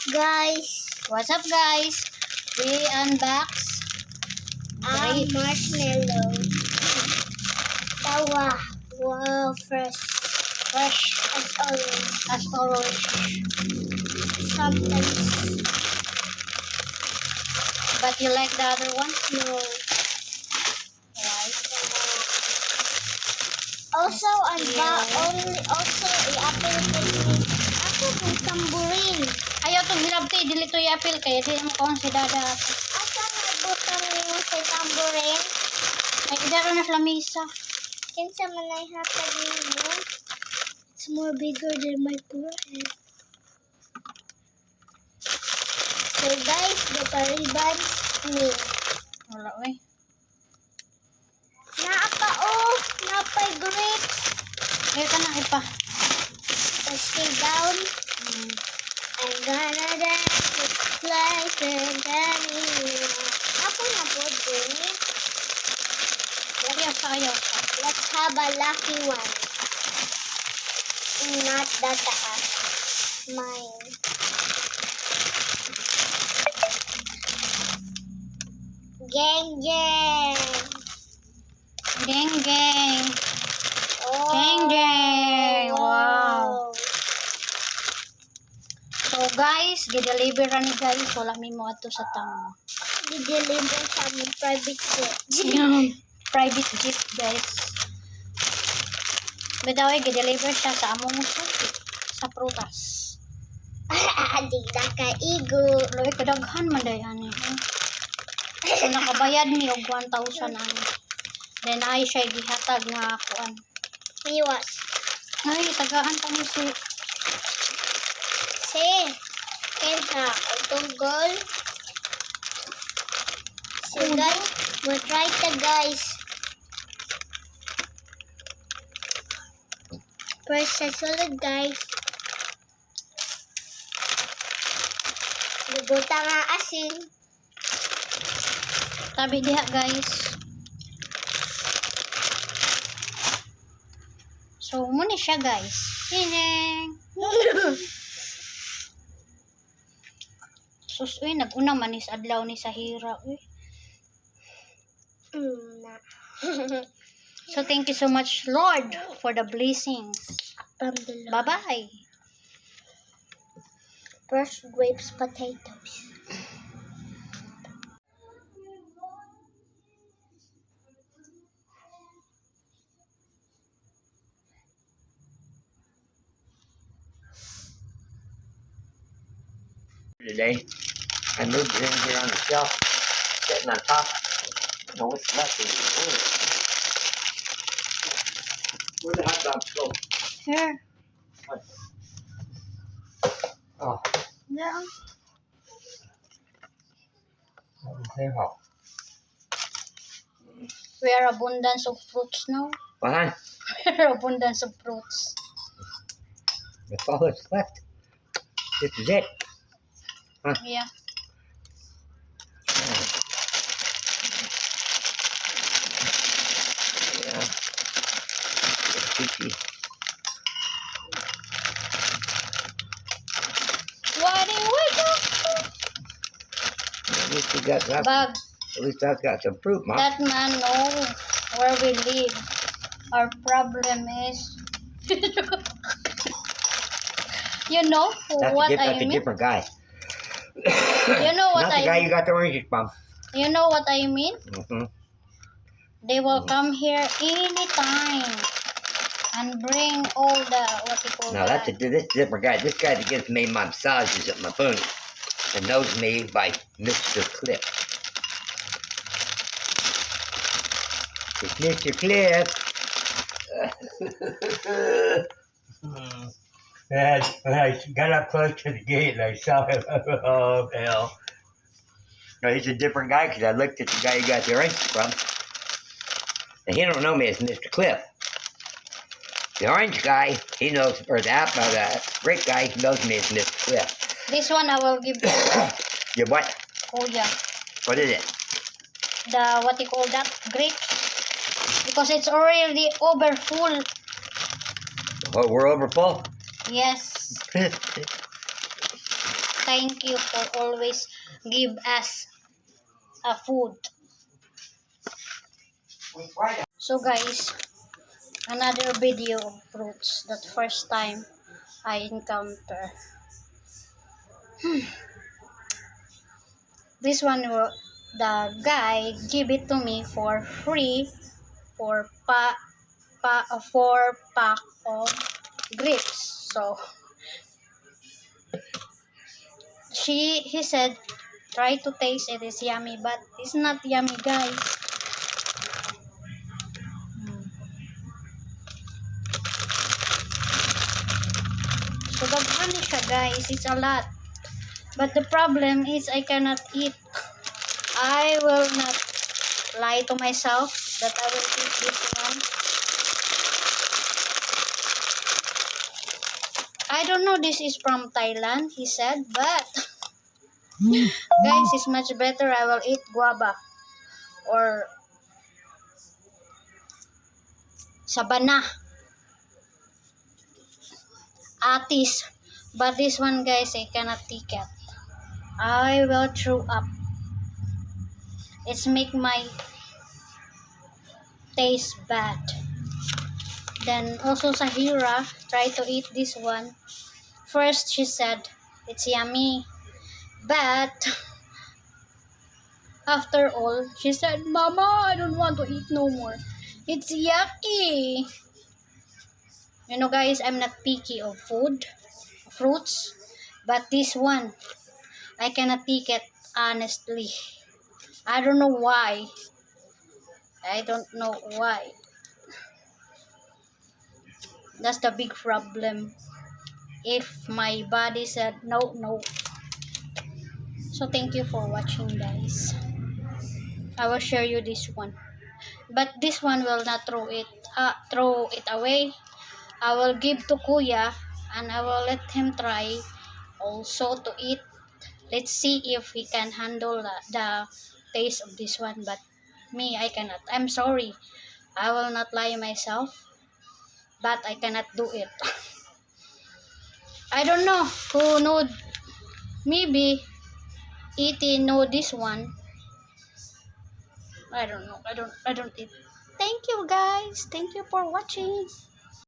Guys, What's up, guys? We unbox grapes. marshmallow. Tawa. Wow, fresh. Fresh As always. as always. Sometimes But you like the other one? no. Why? Also, also i-apple with ako kung tamburin. Ayaw itong hilabti. Dili ito i-appeal. Kaya di mo consider. Asa nga butang mo sa tamburin? Ay, idaro na sa lamisa. Kinsa man ay hatag nimo? It's more bigger than my forehead. So guys, the ribbons ni. Wala, wey. Naapa napay grapes. Kaya ka na ipa. Stay down. I'm gonna dance just like a Danny. Ako na po din. Ayaw ka, ayaw ka. Let's have a lucky one. Not that mine. Gang gang. Geng, geng. Oh. Gang, gang. Wow. So, guys, gideliver ra ni guys. Wala mi mo ato sa tamo. Di-deliver sa aming private jet. Yung private gift, guys. Bitaw, gideliver siya sa among suki. Sa prutas. Di na kaigo. Loy, kadaghan man day ani. So, nakabayad mi og 1,000 ani. Then, ay siya gihatag nga kuan. Iwas. Ay, tagaan pa ni si... Kenha, tungkol. So guys, we'll try to guys. First sa sulod guys. Lubuta nga asin. Tabi diha, guys. So, muna siya, guys. Hineng! Sus, uy, nag-una manis adlaw ni Sahira, uy. Na. So, thank you so much, Lord, for the blessings. From the Lord. Bye-bye. Fresh grapes, potatoes. Today, I moved it in here on the shelf, sitting on top. No, what's left in the Where the hot dogs go? Here. Oh, Yeah. what was their house? We are abundance of fruits now. Fine. We are abundance of fruits. That's all that's left. This is it. Yeah. Yeah. It's peachy. What do we do? At least we got that. Bag. At least I've got some fruit, Mom. That man know where we live. Our problem is... You know what I That's a mean? different guy. You know what Not I the guy mean? you got the oranges from. You know what I mean? Mm-hmm. They will come here anytime and bring all the what you call No, that. this different guy. This guy that gives me my massages at my pony and knows me by Mr. Cliff. It's Mr. Cliff. When I got up close to the gate and I saw him, oh hell. No, he's a different guy because I looked at the guy you got the oranges from. And he don't know me as Mr. Cliff. The orange guy, he knows, or the grape guy, he knows me as Mr. Cliff. This one I will give you. You what? Kuya. What is it? The what you call that? Grape. Because it's already over full. Oh, we're over full? Yes. Kaya thank you for always give us a food. So guys, another video of fruits that first time I encounter. This one, the guy give it to me for free for 4 pack of grapes. So he said try to taste it, is yummy, but it's not yummy guys. So daghan ni siya guys, it's a lot. But the problem is I cannot eat. I will not lie to myself that I will eat this one. I don't know, this is from Thailand, he said, but guys, it's much better. I will eat guava or sabana, atis. But this one guys, I cannot take it. I will throw up. It's make my taste bad. Then also Sahira tried to eat this one. First she said it's yummy, but after all she said, Mama, I don't want to eat no more. It's yucky. You know guys, I'm not picky of fruits, but this one I cannot take it honestly. I don't know why. I don't know why. That's the big problem. If my body said no. So thank you for watching guys. I will share you this one. But this one will not throw it away. I will give to Kuya and I will let him try also to eat. Let's see if he can handle the taste of this one. But me, I cannot. I'm sorry. I will not lie myself. But I cannot do it. I don't know who know. Maybe E.T. know this one. I don't know. I don't eat. Thank you guys. Thank you for watching.